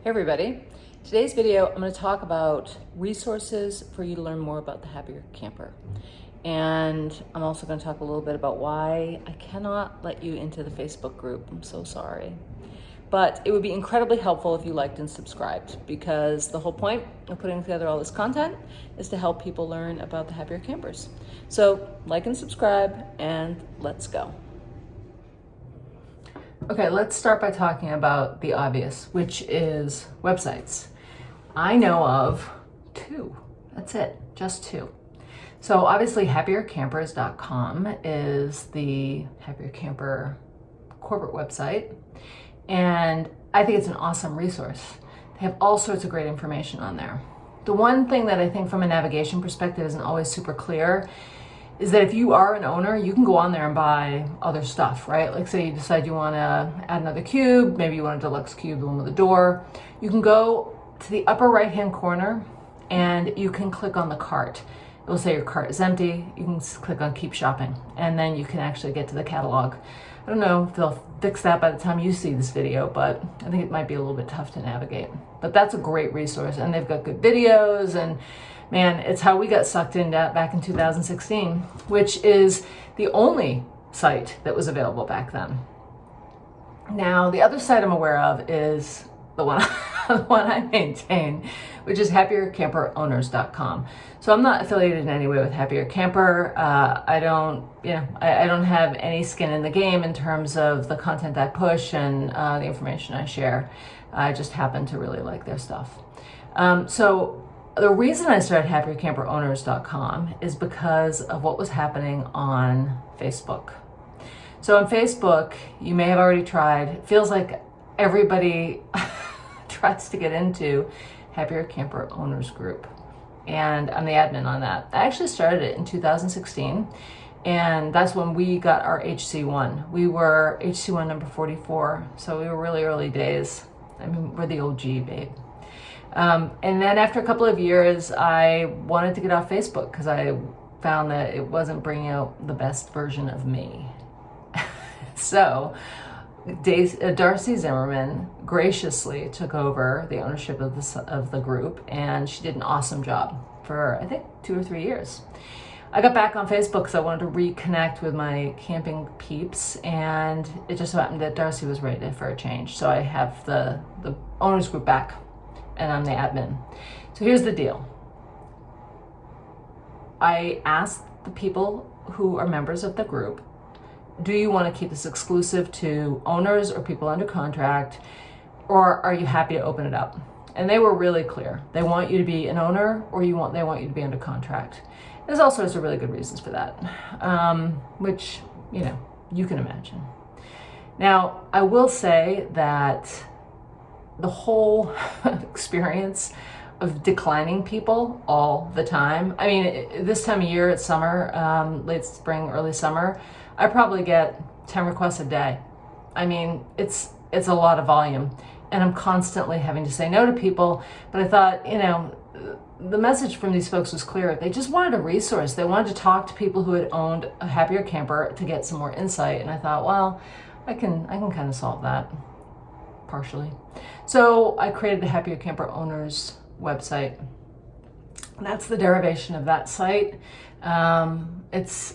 Hey everybody, today's video I'm going to talk about resources for you to learn more about the Happier Camper. And I'm also going to talk a little bit about why I cannot let you into the Facebook group. I'm so sorry. But it would be incredibly helpful if you liked and subscribed, because the whole point of putting together all this content is to help people learn about the Happier Campers. So like and subscribe and let's go. Okay, let's start by talking about the obvious, which is websites. I know of two. That's it, just two. So obviously happiercampers.com is the Happier Camper corporate website, and I think it's an awesome resource. They have all sorts of great information on there. The one thing that I think from a navigation perspective isn't always super clear is that if you are an owner, you can go on there and buy other stuff, right? Like say you decide you want to add another cube, maybe you want a deluxe cube, the one with a door. You can go to the upper right-hand corner and you can click on the cart. It will say your cart is empty. You can click on keep shopping and then you can actually get to the catalog. I don't know if they'll fix that by the time you see this video, but I think it might be a little bit tough to navigate. But that's a great resource, and they've got good videos, and man, it's how we got sucked in back in 2016, which is the only site that was available back then. Now, the other site I'm aware of is the one I maintain, which is happiercamperowners.com. So I'm not affiliated in any way with Happier Camper. I don't have any skin in the game in terms of the content I push and the information I share. I just happen to really like their stuff. So the reason I started happiercamperowners.com is because of what was happening on Facebook. So on Facebook, you may have already tried, it feels like everybody tries to get into Happier Camper Owners Group. And I'm the admin on that. I actually started it in 2016, and that's when we got our HC1. We were HC1 number 44, so we were really early days. I mean, we're the OG, babe. And then after a couple of years, I wanted to get off Facebook because I found that it wasn't bringing out the best version of me. So Darcy Zimmerman graciously took over the ownership of the group, and she did an awesome job for, I think, 2 or 3 years. I got back on Facebook because I wanted to reconnect with my camping peeps, and it just so happened that Darcy was ready for a change. So I have the owners group back, and I'm the admin. So here's the deal. I asked the people who are members of the group, do you want to keep this exclusive to owners or people under contract, or are you happy to open it up? And they were really clear. They want you to be an owner, or they want you to be under contract. There's all sorts of really good reasons for that, which, you can imagine. Now, I will say that the whole experience of declining people all the time. I mean, this time of year, it's summer, late spring, early summer, I probably get 10 requests a day. I mean, it's a lot of volume, and I'm constantly having to say no to people. But I thought, the message from these folks was clear. They just wanted a resource. They wanted to talk to people who had owned a Happier Camper to get some more insight. And I thought, well, I can kind of solve that partially. So I created the Happier Camper Owners website. That's the derivation of that site. It's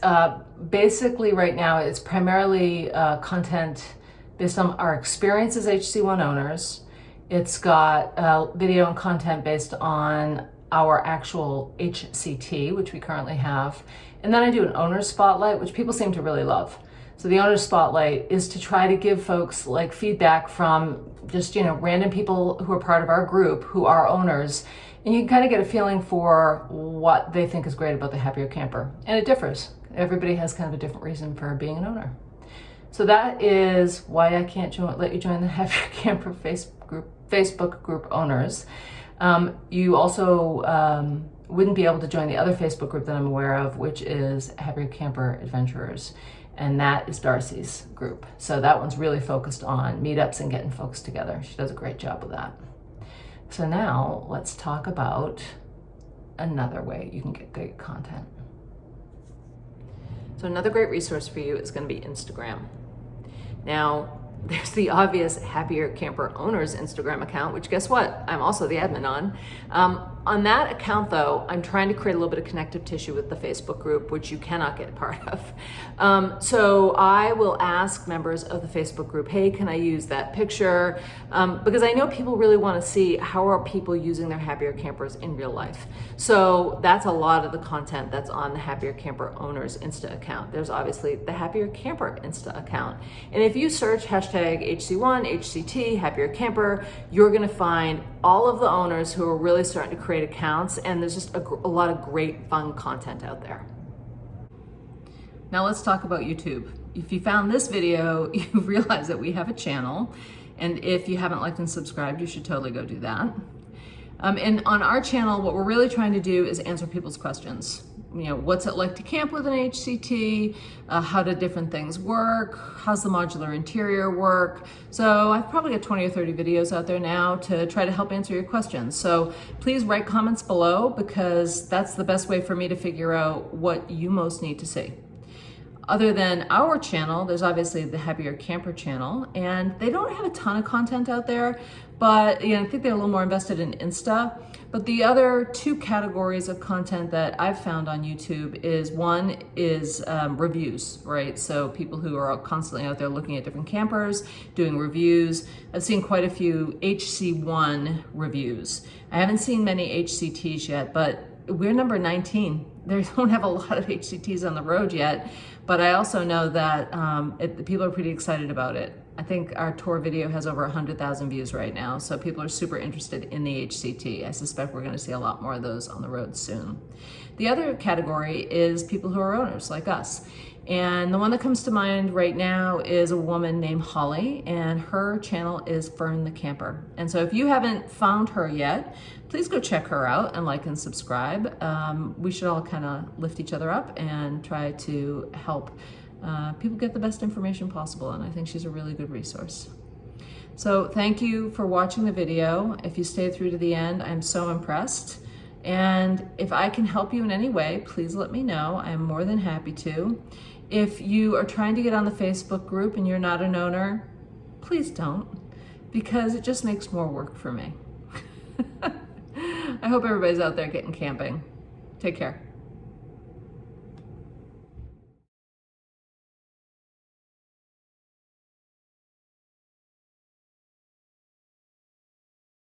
basically right now, it's primarily content based on our experience as HC1 owners. It's got video and content based on our actual HCT, which we currently have. And then I do an owner spotlight, which people seem to really love. So the owner spotlight is to try to give folks like feedback from just, random people who are part of our group who are owners. And you can kind of get a feeling for what they think is great about the Happier Camper. And it differs. Everybody has kind of a different reason for being an owner. So that is why I can't let you join the Happier Camper Facebook group owners. You also wouldn't be able to join the other Facebook group that I'm aware of, which is Happier Camper Adventurers. And that is Darcy's group. So that one's really focused on meetups and getting folks together. She does a great job with that. So now let's talk about another way you can get great content. So another great resource for you is going to be Instagram. Now, there's the obvious Happier Camper Owners Instagram account, which guess what? I'm also the admin on. On that account though, I'm trying to create a little bit of connective tissue with the Facebook group, which you cannot get part of. So I will ask members of the Facebook group, hey, can I use that picture? Because I know people really want to see how are people using their Happier Campers in real life. So that's a lot of the content that's on the Happier Camper Owners Insta account. There's obviously the Happier Camper Insta account. And if you search hashtag HC1, HCT, Happier Camper, you're gonna find all of the owners who are really starting to create accounts, and there's just a lot of great fun content out there. Now let's talk about YouTube. If you found this video, you realize that we have a channel, and if you haven't liked and subscribed, you should totally go do that. And on our channel, what we're really trying to do is answer people's questions. You know, what's it like to camp with an HCT? How do different things work? How's the modular interior work? So I've probably got 20 or 30 videos out there now to try to help answer your questions. So please write comments below, because that's the best way for me to figure out what you most need to see. Other than our channel, there's obviously the Happier Camper channel, and they don't have a ton of content out there, but I think they're a little more invested in Insta. But the other two categories of content that I've found on YouTube is one is reviews, right? So people who are constantly out there looking at different campers, doing reviews. I've seen quite a few HC1 reviews. I haven't seen many HCTs yet, but we're number 19. They don't have a lot of HCTs on the road yet, but I also know that people are pretty excited about it. I think our tour video has over 100,000 views right now, so people are super interested in the HCT. I suspect we're going to see a lot more of those on the road soon. The other category is people who are owners like us. And the one that comes to mind right now is a woman named Holly, and her channel is Fern the Camper. And so if you haven't found her yet, please go check her out and like and subscribe. We should all kind of lift each other up and try to help people get the best information possible, and I think she's a really good resource. So thank you for watching the video. If you stayed through to the end, I'm so impressed. And if I can help you in any way, please let me know. I'm more than happy to. If you are trying to get on the Facebook group and you're not an owner, please don't, because it just makes more work for me. I hope everybody's out there getting camping. Take care.